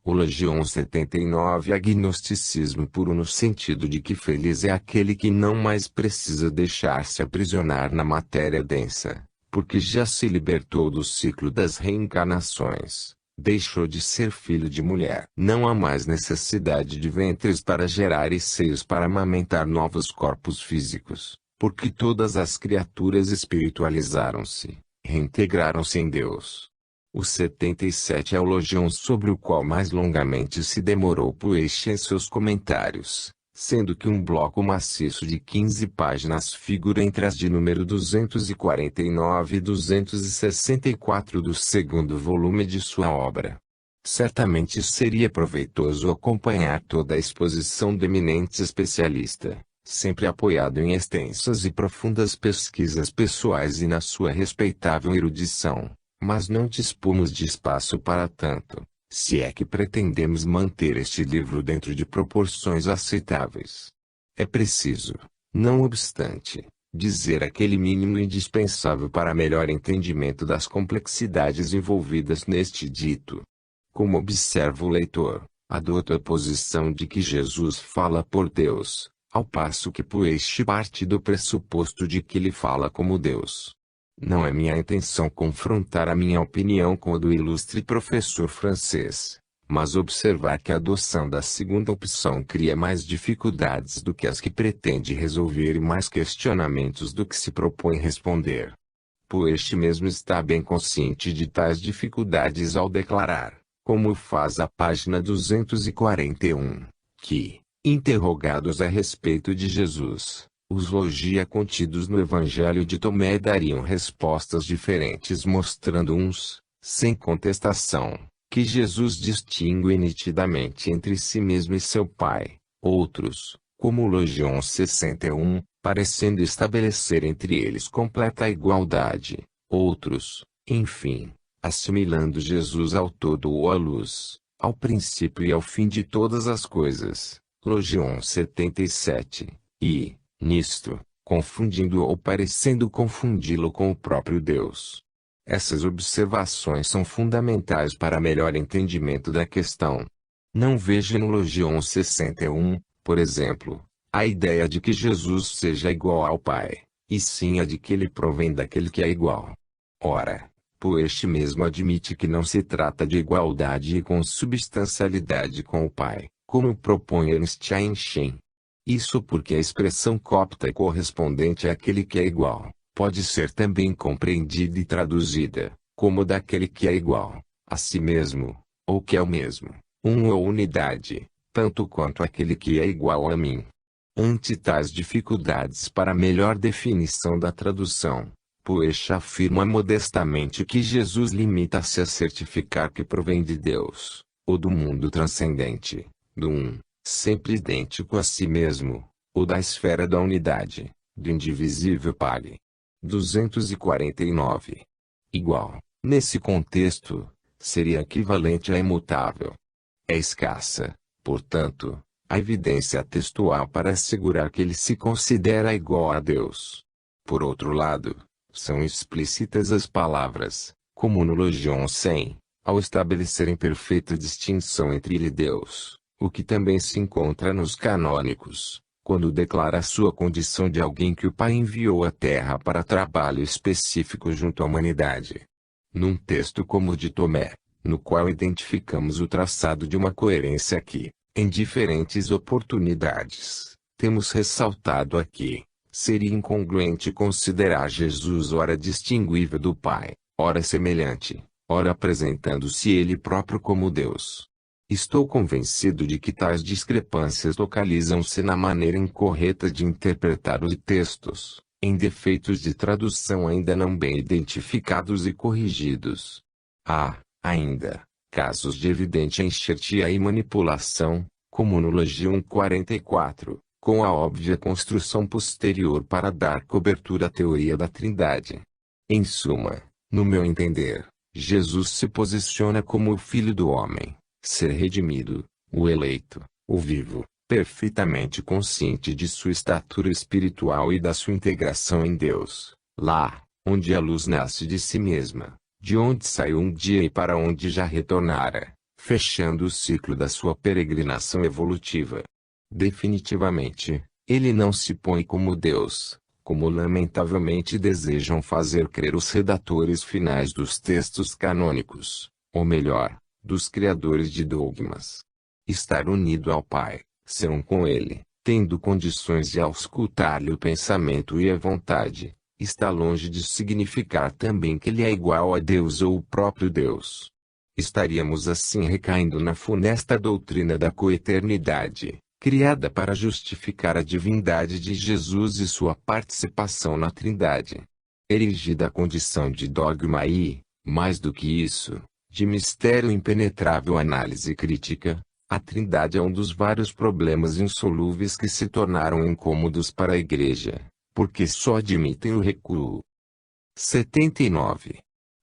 O Logion 79 é agnosticismo puro no sentido de que feliz é aquele que não mais precisa deixar-se aprisionar na matéria densa, porque já se libertou do ciclo das reencarnações, deixou de ser filho de mulher. Não há mais necessidade de ventres para gerar e seios para amamentar novos corpos físicos, porque todas as criaturas espiritualizaram-se, reintegraram-se em Deus. O 77 é o Logion sobre o qual mais longamente se demorou Puech em seus comentários, sendo que um bloco maciço de 15 páginas figura entre as de número 249 e 264 do segundo volume de sua obra. Certamente seria proveitoso acompanhar toda a exposição do eminente especialista, sempre apoiado em extensas e profundas pesquisas pessoais e na sua respeitável erudição, mas não dispomos de espaço para tanto, se é que pretendemos manter este livro dentro de proporções aceitáveis. É preciso, não obstante, dizer aquele mínimo indispensável para melhor entendimento das complexidades envolvidas neste dito. Como observa o leitor, adoto a posição de que Jesus fala por Deus, ao passo que Poesch parte do pressuposto de que ele fala como Deus. Não é minha intenção confrontar a minha opinião com a do ilustre professor francês, mas observar que a adoção da segunda opção cria mais dificuldades do que as que pretende resolver e mais questionamentos do que se propõe responder. Poesch mesmo está bem consciente de tais dificuldades ao declarar, como faz a página 241, que, interrogados a respeito de Jesus, os logia contidos no Evangelho de Tomé dariam respostas diferentes mostrando uns, sem contestação, que Jesus distingue nitidamente entre si mesmo e seu Pai, outros, como o Logion 61, parecendo estabelecer entre eles completa igualdade, outros, enfim, assimilando Jesus ao todo ou à luz, ao princípio e ao fim de todas as coisas, Logion 77, e, nisto, confundindo ou parecendo confundi-lo com o próprio Deus. Essas observações são fundamentais para melhor entendimento da questão. Não vejo no Logion 61, por exemplo, a ideia de que Jesus seja igual ao Pai, e sim a de que ele provém daquele que é igual. Ora, Poesch mesmo admite que não se trata de igualdade e consubstancialidade com o Pai, como propõe Ernst Einstein. Isso porque a expressão copta correspondente àquele que é igual, pode ser também compreendida e traduzida, como daquele que é igual, a si mesmo, ou que é o mesmo, ou unidade, tanto quanto aquele que é igual a mim. Ante tais dificuldades para melhor definição da tradução, Poesch afirma modestamente que Jesus limita-se a certificar que provém de Deus, ou do mundo transcendente, do sempre idêntico a si mesmo, ou da esfera da unidade, do indivisível Pai. 249. Igual, nesse contexto, seria equivalente a imutável. É escassa, portanto, a evidência textual para assegurar que ele se considera igual a Deus. Por outro lado, são explícitas as palavras, como no Logion 100, ao estabelecerem perfeita distinção entre ele e Deus, o que também se encontra nos canônicos, quando declara a sua condição de alguém que o Pai enviou à Terra para trabalho específico junto à humanidade. Num texto como o de Tomé, no qual identificamos o traçado de uma coerência que, em diferentes oportunidades, temos ressaltado aqui, seria incongruente considerar Jesus ora distinguível do Pai, ora semelhante, ora apresentando-se ele próprio como Deus. Estou convencido de que tais discrepâncias localizam-se na maneira incorreta de interpretar os textos, em defeitos de tradução ainda não bem identificados e corrigidos. Há, ainda, casos de evidente enxertia e manipulação, como no Logion 44, com a óbvia construção posterior para dar cobertura à teoria da Trindade. Em suma, no meu entender, Jesus se posiciona como o Filho do Homem, ser redimido, o eleito, o vivo, perfeitamente consciente de sua estatura espiritual e da sua integração em Deus, lá, onde a luz nasce de si mesma, de onde saiu um dia e para onde já retornara, fechando o ciclo da sua peregrinação evolutiva. Definitivamente, ele não se põe como Deus, como lamentavelmente desejam fazer crer os redatores finais dos textos canônicos, ou melhor, dos criadores de dogmas. Estar unido ao Pai, ser um com Ele, tendo condições de auscultar-lhe o pensamento e a vontade, está longe de significar também que ele é igual a Deus ou o próprio Deus. Estaríamos assim recaindo na funesta doutrina da coeternidade, criada para justificar a divindade de Jesus e sua participação na Trindade. Erigida à condição de dogma e, mais do que isso, De mistério impenetrável análise crítica, a Trindade é um dos vários problemas insolúveis que se tornaram incômodos para a Igreja, porque só admitem o recuo. 79.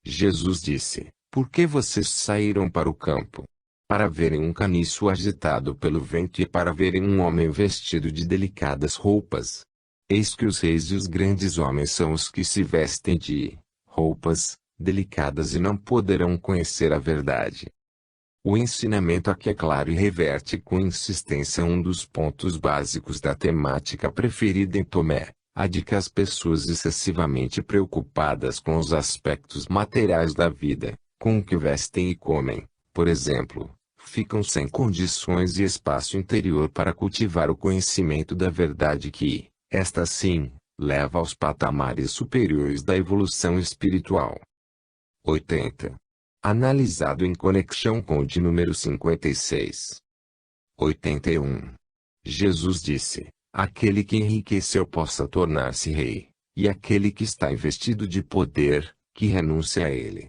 Jesus disse: Por que vocês saíram para o campo? Para verem um caniço agitado pelo vento e para verem um homem vestido de delicadas roupas. Eis que os reis e os grandes homens são os que se vestem de roupas delicadas e não poderão conhecer a verdade. O ensinamento aqui é claro e reverte com insistência um dos pontos básicos da temática preferida em Tomé, a de que as pessoas excessivamente preocupadas com os aspectos materiais da vida, com o que vestem e comem, por exemplo, ficam sem condições e espaço interior para cultivar o conhecimento da verdade que, esta sim, leva aos patamares superiores da evolução espiritual. 80. Analisado em conexão com o de número 56. 81. Jesus disse: Aquele que enriqueceu possa tornar-se rei, e aquele que está investido de poder, que renuncie a ele.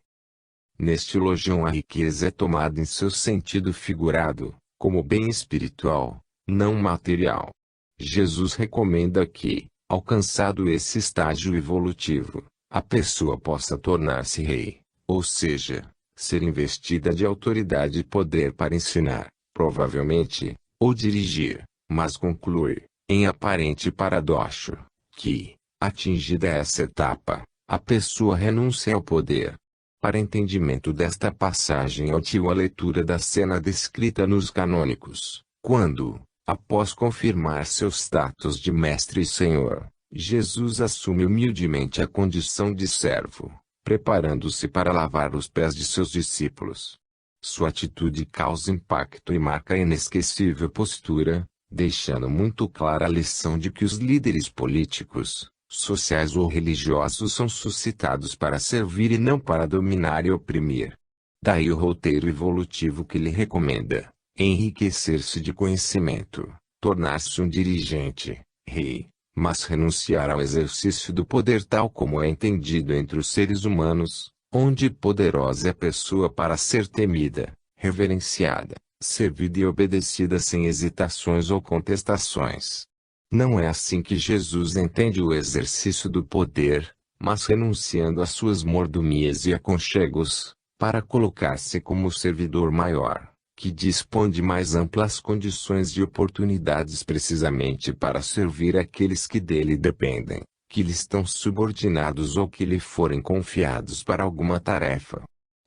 Neste elogio a riqueza é tomada em seu sentido figurado, como bem espiritual, não material. Jesus recomenda que, alcançado esse estágio evolutivo, a pessoa possa tornar-se rei, ou seja, ser investida de autoridade e poder para ensinar, provavelmente, ou dirigir, mas conclui, em aparente paradoxo, que, atingida essa etapa, a pessoa renuncia ao poder. Para entendimento desta passagem útil a leitura da cena descrita nos canônicos, quando, após confirmar seu status de mestre e senhor, Jesus assume humildemente a condição de servo, preparando-se para lavar os pés de seus discípulos. Sua atitude causa impacto e marca a inesquecível postura, deixando muito clara a lição de que os líderes políticos, sociais ou religiosos são suscitados para servir e não para dominar e oprimir. Daí o roteiro evolutivo que lhe recomenda: enriquecer-se de conhecimento, tornar-se um dirigente, rei, mas renunciar ao exercício do poder tal como é entendido entre os seres humanos, onde poderosa é a pessoa para ser temida, reverenciada, servida e obedecida sem hesitações ou contestações. Não é assim que Jesus entende o exercício do poder, mas renunciando às suas mordomias e aconchegos, para colocar-se como servidor maior, que dispõe de mais amplas condições e oportunidades precisamente para servir aqueles que dele dependem, que lhe estão subordinados ou que lhe forem confiados para alguma tarefa.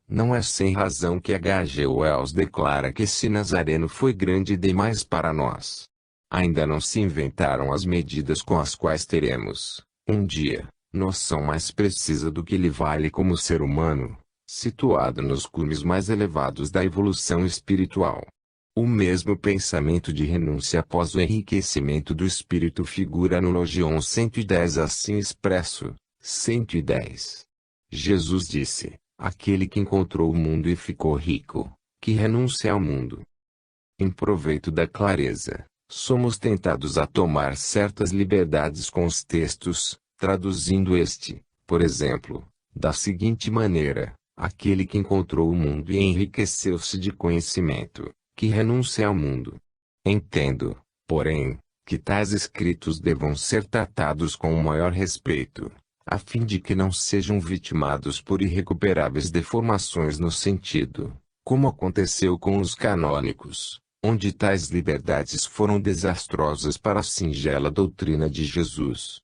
Não é sem razão que H.G. Wells declara que esse Nazareno foi grande demais para nós. Ainda não se inventaram as medidas com as quais teremos, um dia, noção mais precisa do que ele vale como ser humano, situado nos cumes mais elevados da evolução espiritual. O mesmo pensamento de renúncia após o enriquecimento do espírito figura no Logion 110 assim expresso, 110. Jesus disse: Aquele que encontrou o mundo e ficou rico, que renuncia ao mundo. Em proveito da clareza, somos tentados a tomar certas liberdades com os textos, traduzindo este, por exemplo, da seguinte maneira: aquele que encontrou o mundo e enriqueceu-se de conhecimento, que renuncia ao mundo. Entendo, porém, que tais escritos devam ser tratados com o maior respeito, a fim de que não sejam vitimados por irrecuperáveis deformações no sentido, como aconteceu com os canônicos, onde tais liberdades foram desastrosas para a singela doutrina de Jesus.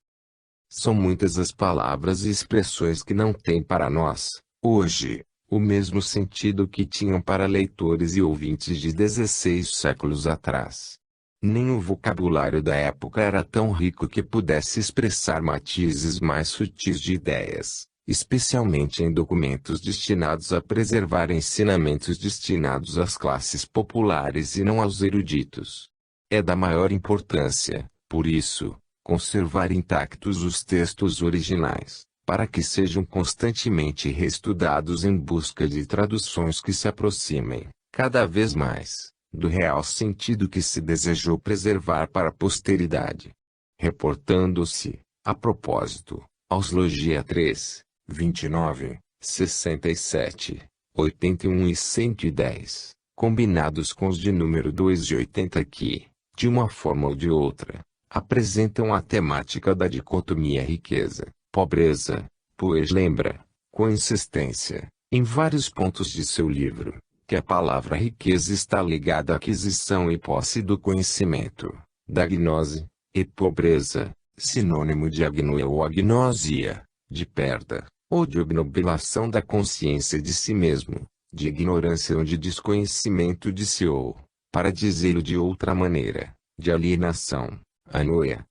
São muitas as palavras e expressões que não têm para nós, hoje, o mesmo sentido que tinham para leitores e ouvintes de 16 séculos atrás. Nem o vocabulário da época era tão rico que pudesse expressar matizes mais sutis de ideias, especialmente em documentos destinados a preservar ensinamentos destinados às classes populares e não aos eruditos. É da maior importância, por isso, conservar intactos os textos originais, para que sejam constantemente reestudados em busca de traduções que se aproximem, cada vez mais, do real sentido que se desejou preservar para a posteridade. Reportando-se, a propósito, aos Logia 3, 29, 67, 81 e 110, combinados com os de número 2 e 80 que, de uma forma ou de outra, apresentam a temática da dicotomia riqueza-pobreza. Pois lembra, com insistência, em vários pontos de seu livro, que a palavra riqueza está ligada à aquisição e posse do conhecimento, da gnose, e pobreza, sinônimo de agnoia ou agnosia, de perda, ou de obnubilação da consciência de si mesmo, de ignorância ou de desconhecimento de si ou, para dizê-lo de outra maneira, de alienação, anoia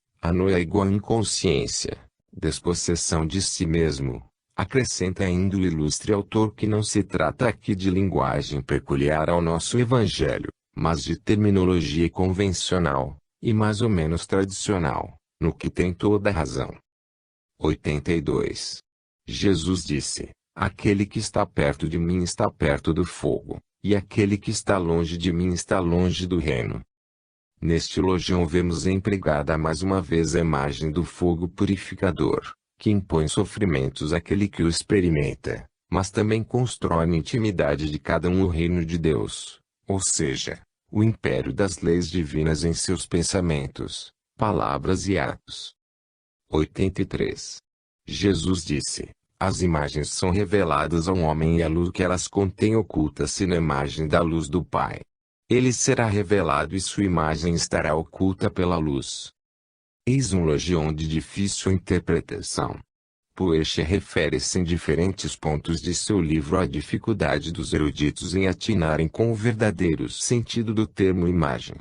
igual a inconsciência, despossessão de si mesmo. Acrescenta ainda o ilustre autor que não se trata aqui de linguagem peculiar ao nosso evangelho, mas de terminologia convencional, e mais ou menos tradicional, no que tem toda a razão. 82. Jesus disse: aquele que está perto de mim está perto do fogo, e aquele que está longe de mim está longe do reino. Neste logião vemos empregada mais uma vez a imagem do fogo purificador, que impõe sofrimentos àquele que o experimenta, mas também constrói na intimidade de cada um o reino de Deus, ou seja, o império das leis divinas em seus pensamentos, palavras e atos. 83. Jesus disse: as imagens são reveladas ao homem e a luz que elas contêm oculta-se na imagem da luz do Pai. Ele será revelado e sua imagem estará oculta pela luz. Eis um logião de difícil interpretação. Poeche refere-se em diferentes pontos de seu livro à dificuldade dos eruditos em atinarem com o verdadeiro sentido do termo imagem.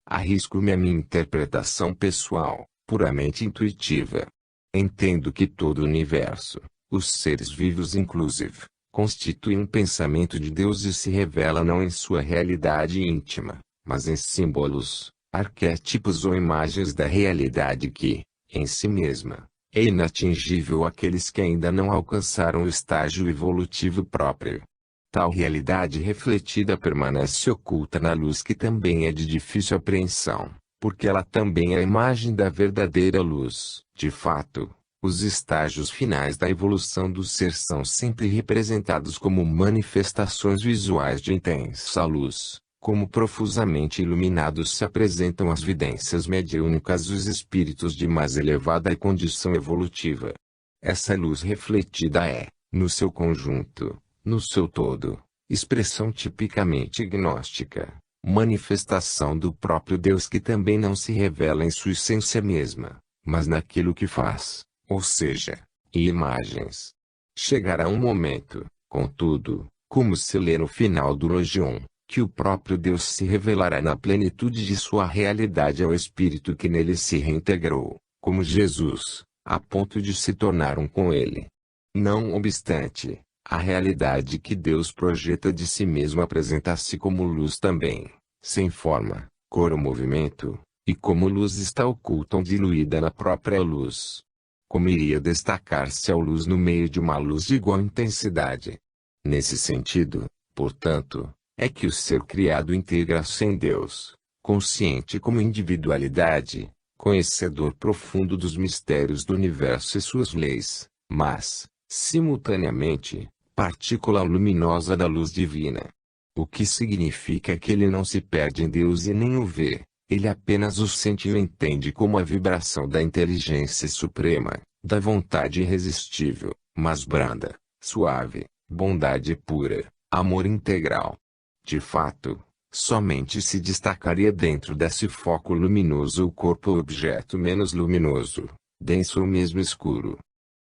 Arrisco-me a minha interpretação pessoal, puramente intuitiva. Entendo que todo o universo, os seres vivos inclusive, constitui um pensamento de Deus e se revela não em sua realidade íntima, mas em símbolos, arquétipos ou imagens da realidade que, em si mesma, é inatingível àqueles que ainda não alcançaram o estágio evolutivo próprio. Tal realidade refletida permanece oculta na luz que também é de difícil apreensão, porque ela também é a imagem da verdadeira luz. De fato, os estágios finais da evolução do ser são sempre representados como manifestações visuais de intensa luz. Como profusamente iluminados se apresentam as vidências mediúnicas dos espíritos de mais elevada condição evolutiva. Essa luz refletida é, no seu conjunto, no seu todo, expressão tipicamente gnóstica, manifestação do próprio Deus que também não se revela em sua essência mesma, mas naquilo que faz, ou seja, em imagens. Chegará um momento, contudo, como se lê no final do Logion, que o próprio Deus se revelará na plenitude de sua realidade ao espírito que nele se reintegrou, como Jesus, a ponto de se tornar um com ele. Não obstante, a realidade que Deus projeta de si mesmo apresenta-se como luz também, sem forma, cor ou movimento, e como luz está oculta ou diluída na própria luz. Como iria destacar-se a luz no meio de uma luz de igual intensidade? Nesse sentido, portanto, é que o ser criado integra-se em Deus, consciente como individualidade, conhecedor profundo dos mistérios do universo e suas leis, mas, simultaneamente, partícula luminosa da luz divina. O que significa que ele não se perde em Deus e nem o vê, ele apenas o sente e o entende como a vibração da inteligência suprema, da vontade irresistível, mas branda, suave, bondade pura, amor integral. De fato, somente se destacaria dentro desse foco luminoso o corpo ou objeto menos luminoso, denso ou mesmo escuro.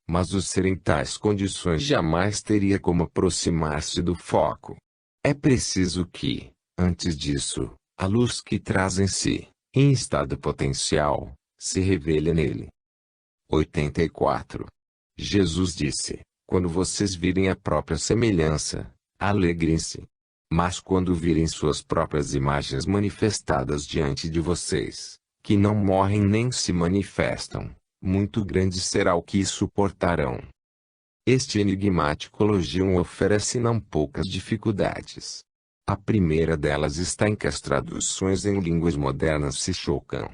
Mas o ser em tais condições jamais teria como aproximar-se do foco. É preciso que, antes disso, a luz que traz em si, em estado potencial, se revele nele. 84. Jesus disse: quando vocês virem a própria semelhança, alegrem-se. Mas quando virem suas próprias imagens manifestadas diante de vocês, que não morrem nem se manifestam, muito grande será o que suportarão. Este enigmático logião oferece não poucas dificuldades. A primeira delas está em que as traduções em línguas modernas se chocam.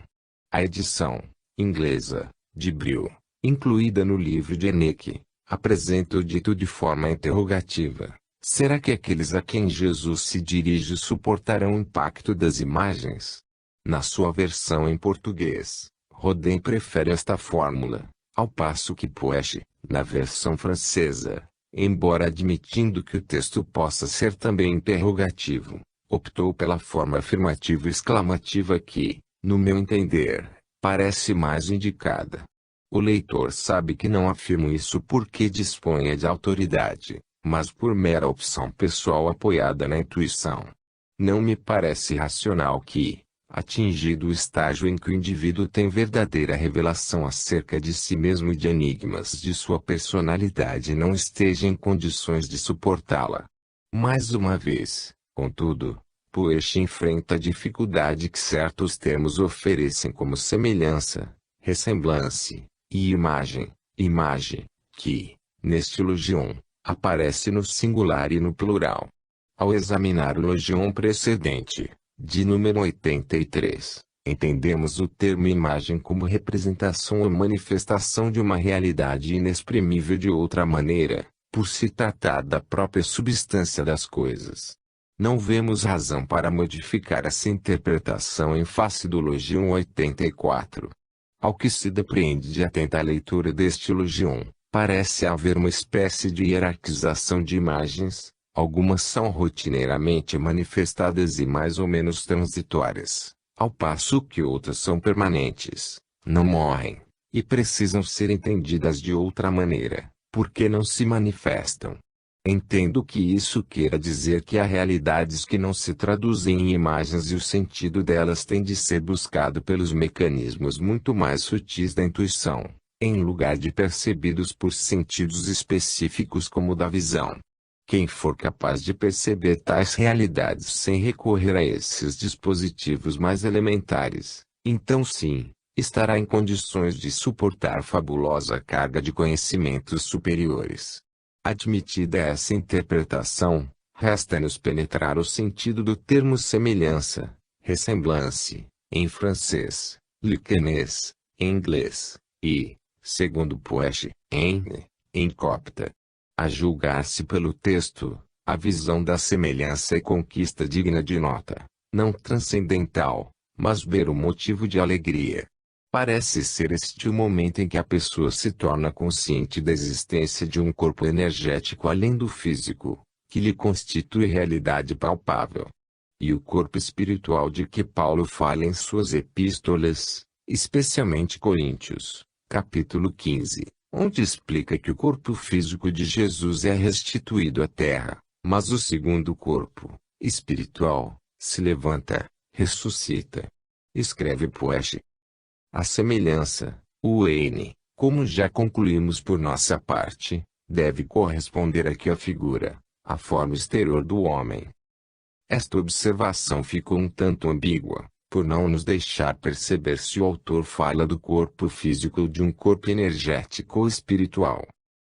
A edição, inglesa, de Brill, incluída no livro de Eneck, apresenta o dito de forma interrogativa, Será que aqueles a quem Jesus se dirige suportarão o impacto das imagens? Na sua versão em português, Rodin prefere esta fórmula, ao passo que Puech, na versão francesa, embora admitindo que o texto possa ser também interrogativo, optou pela forma afirmativa exclamativa que, no meu entender, parece mais indicada. O leitor sabe que não afirmo isso porque disponha de autoridade, mas por mera opção pessoal apoiada na intuição. Não me parece racional que, atingido o estágio em que o indivíduo tem verdadeira revelação acerca de si mesmo e de enigmas de sua personalidade, não esteja em condições de suportá-la. Mais uma vez, contudo, Puech enfrenta a dificuldade que certos termos oferecem como semelhança, ressemblance e imagem, que, neste logion, aparece no singular e no plural. Ao examinar o logion precedente, de número 83, entendemos o termo imagem como representação ou manifestação de uma realidade inexprimível de outra maneira, por se tratar da própria substância das coisas. Não vemos razão para modificar essa interpretação em face do logion 84. Ao que se depreende de atenta leitura deste logion, parece haver uma espécie de hierarquização de imagens. Algumas são rotineiramente manifestadas e mais ou menos transitórias, ao passo que outras são permanentes, não morrem, e precisam ser entendidas de outra maneira, porque não se manifestam. Entendo que isso queira dizer que há realidades que não se traduzem em imagens e o sentido delas tem de ser buscado pelos mecanismos muito mais sutis da intuição, em lugar de percebidos por sentidos específicos como o da visão. Quem for capaz de perceber tais realidades sem recorrer a esses dispositivos mais elementares, então sim, estará em condições de suportar fabulosa carga de conhecimentos superiores. Admitida essa interpretação, resta-nos penetrar o sentido do termo semelhança, ressemblance, em francês, likeness, em inglês, e, segundo Puech, em copta. A julgar-se pelo texto, a visão da semelhança é conquista digna de nota, não transcendental, mas mero motivo de alegria. Parece ser este o momento em que a pessoa se torna consciente da existência de um corpo energético além do físico, que lhe constitui realidade palpável. E o corpo espiritual de que Paulo fala em suas epístolas, especialmente Coríntios, capítulo 15. Onde explica que o corpo físico de Jesus é restituído à terra, mas o segundo corpo, espiritual, se levanta, ressuscita. Escreve Puech. A semelhança, o N, como já concluímos por nossa parte, deve corresponder aqui à figura, à forma exterior do homem. Esta observação ficou um tanto ambígua, por não nos deixar perceber se o autor fala do corpo físico ou de um corpo energético ou espiritual.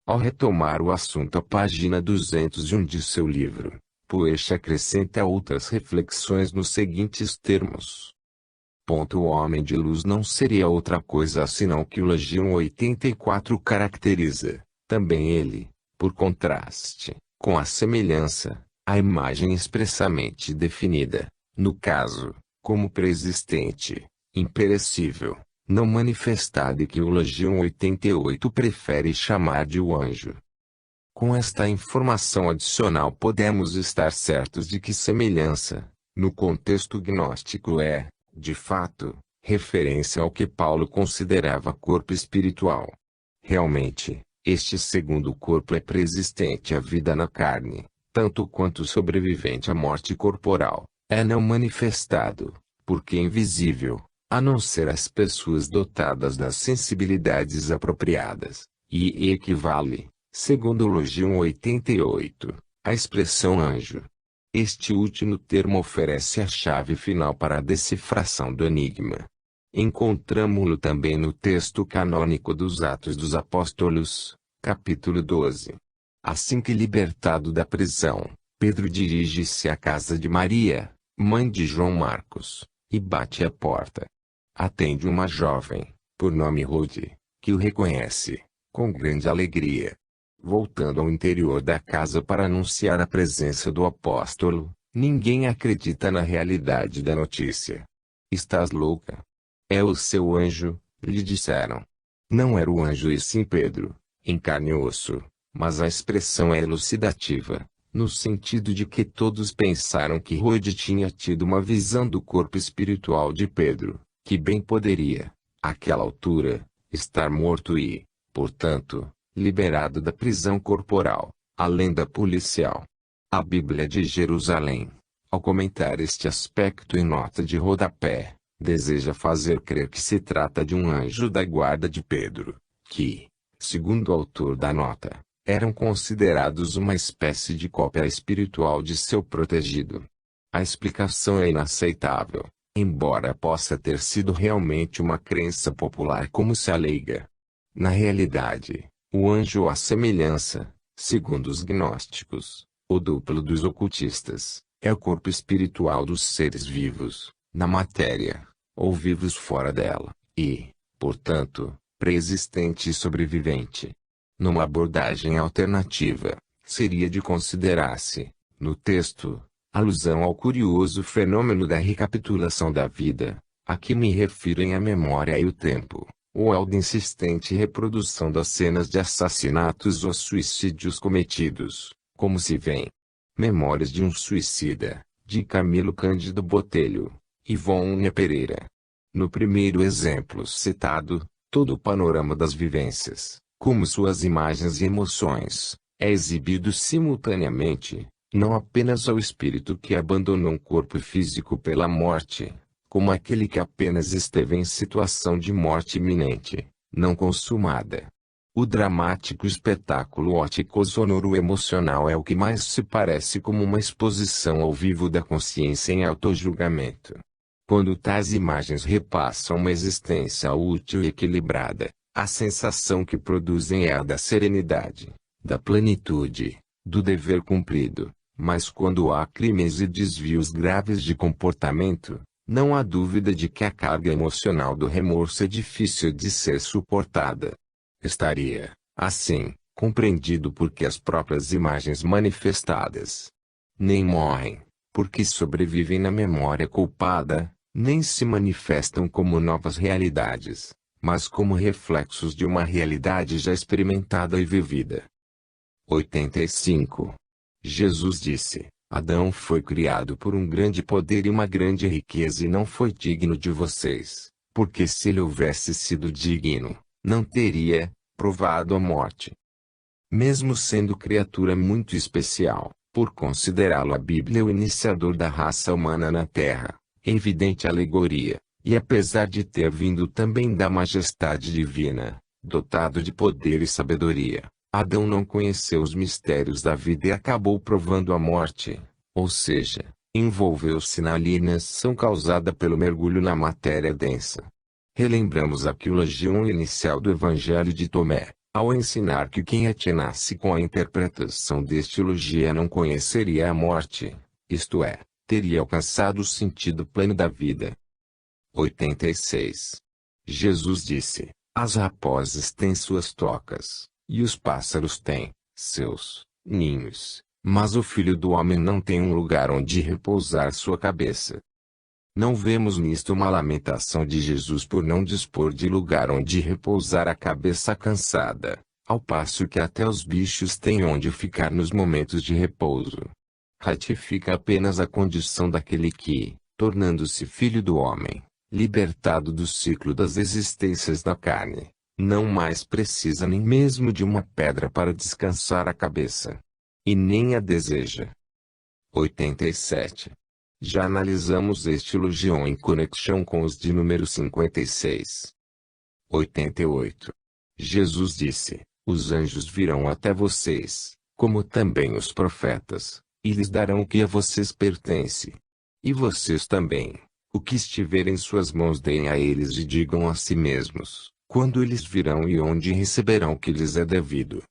Ao retomar o assunto à página 201 de seu livro, Puech acrescenta outras reflexões nos seguintes termos. O homem de luz não seria outra coisa senão que o Logion 84 caracteriza, também ele, por contraste, com a semelhança, a imagem expressamente definida, no caso, como preexistente, imperecível, não manifestada e que o Logion 88 prefere chamar de o anjo. Com esta informação adicional podemos estar certos de que semelhança, no contexto gnóstico é, de fato, referência ao que Paulo considerava corpo espiritual. Realmente, este segundo corpo é preexistente à vida na carne, tanto quanto sobrevivente à morte corporal. É não manifestado, porque invisível, a não ser às pessoas dotadas das sensibilidades apropriadas, e equivale, segundo o Logion 88, à expressão anjo. Este último termo oferece a chave final para a decifração do enigma. Encontramo-lo também no texto canônico dos Atos dos Apóstolos, capítulo 12. Assim que libertado da prisão, Pedro dirige-se à casa de Maria, mãe de João Marcos, e bate à porta. Atende uma jovem, por nome Rode, que o reconhece, com grande alegria. Voltando ao interior da casa para anunciar a presença do apóstolo, ninguém acredita na realidade da notícia. Estás louca? É o seu anjo, lhe disseram. Não era o anjo e sim Pedro, em carne e osso, mas a expressão é elucidativa, no sentido de que todos pensaram que Rode tinha tido uma visão do corpo espiritual de Pedro, que bem poderia, àquela altura, estar morto e, portanto, liberado da prisão corporal, a lenda policial. A Bíblia de Jerusalém, ao comentar este aspecto em nota de rodapé, deseja fazer crer que se trata de um anjo da guarda de Pedro, que, segundo o autor da nota, eram considerados uma espécie de cópia espiritual de seu protegido. A explicação é inaceitável, embora possa ter sido realmente uma crença popular como se alega. Na realidade, o anjo à semelhança, segundo os gnósticos, o duplo dos ocultistas, é o corpo espiritual dos seres vivos, na matéria, ou vivos fora dela, e, portanto, pré-existente e sobrevivente. Numa abordagem alternativa, seria de considerar-se, no texto, alusão ao curioso fenômeno da recapitulação da vida, a que me refiro em A Memória e o Tempo, ou ao da insistente reprodução das cenas de assassinatos ou suicídios cometidos, como se vê em Memórias de um Suicida, de Camilo Cândido Botelho, Ivone Pereira. No primeiro exemplo citado, todo o panorama das vivências, como suas imagens e emoções, é exibido simultaneamente, não apenas ao espírito que abandonou um corpo físico pela morte, como aquele que apenas esteve em situação de morte iminente, não consumada. O dramático espetáculo ótico-sonoro-emocional é o que mais se parece como uma exposição ao vivo da consciência em autojulgamento. Quando tais imagens repassam uma existência útil e equilibrada, a sensação que produzem é a da serenidade, da plenitude, do dever cumprido, mas quando há crimes e desvios graves de comportamento, não há dúvida de que a carga emocional do remorso é difícil de ser suportada. Estaria, assim, compreendido porque as próprias imagens manifestadas nem morrem, porque sobrevivem na memória culpada, nem se manifestam como novas realidades, mas como reflexos de uma realidade já experimentada e vivida. 85. Jesus disse: Adão foi criado por um grande poder e uma grande riqueza e não foi digno de vocês, porque se ele houvesse sido digno, não teria provado a morte. Mesmo sendo criatura muito especial, por considerá-lo a Bíblia o iniciador da raça humana na Terra, evidente alegoria, e apesar de ter vindo também da majestade divina, dotado de poder e sabedoria, Adão não conheceu os mistérios da vida e acabou provando a morte, ou seja, envolveu-se na alienação causada pelo mergulho na matéria densa. Relembramos a quilogion inicial do Evangelho de Tomé, ao ensinar que quem atinasse com a interpretação deste logia não conheceria a morte, isto é, teria alcançado o sentido pleno da vida. 86. Jesus disse: As raposas têm suas tocas, e os pássaros têm seus ninhos, mas o Filho do Homem não tem um lugar onde repousar sua cabeça. Não vemos nisto uma lamentação de Jesus por não dispor de lugar onde repousar a cabeça cansada, ao passo que até os bichos têm onde ficar nos momentos de repouso. Ratifica apenas a condição daquele que, tornando-se filho do homem, libertado do ciclo das existências da carne, não mais precisa nem mesmo de uma pedra para descansar a cabeça. E nem a deseja. 87. Já analisamos este logion em conexão com os de número 56. 88. Jesus disse: Os anjos virão até vocês, como também os profetas, e lhes darão o que a vocês pertence. E vocês também, o que estiver em suas mãos deem a eles e digam a si mesmos, quando eles virão e onde receberão o que lhes é devido.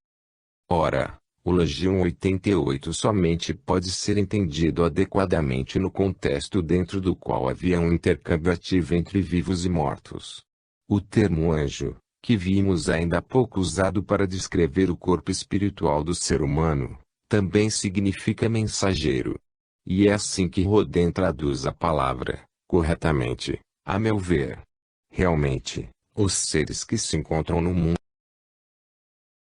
Ora, o logion 88 somente pode ser entendido adequadamente no contexto dentro do qual havia um intercâmbio ativo entre vivos e mortos. O termo anjo, que vimos ainda há pouco usado para descrever o corpo espiritual do ser humano, também significa mensageiro. E é assim que Rodin traduz a palavra, corretamente, a meu ver. Realmente, os seres que se encontram no mundo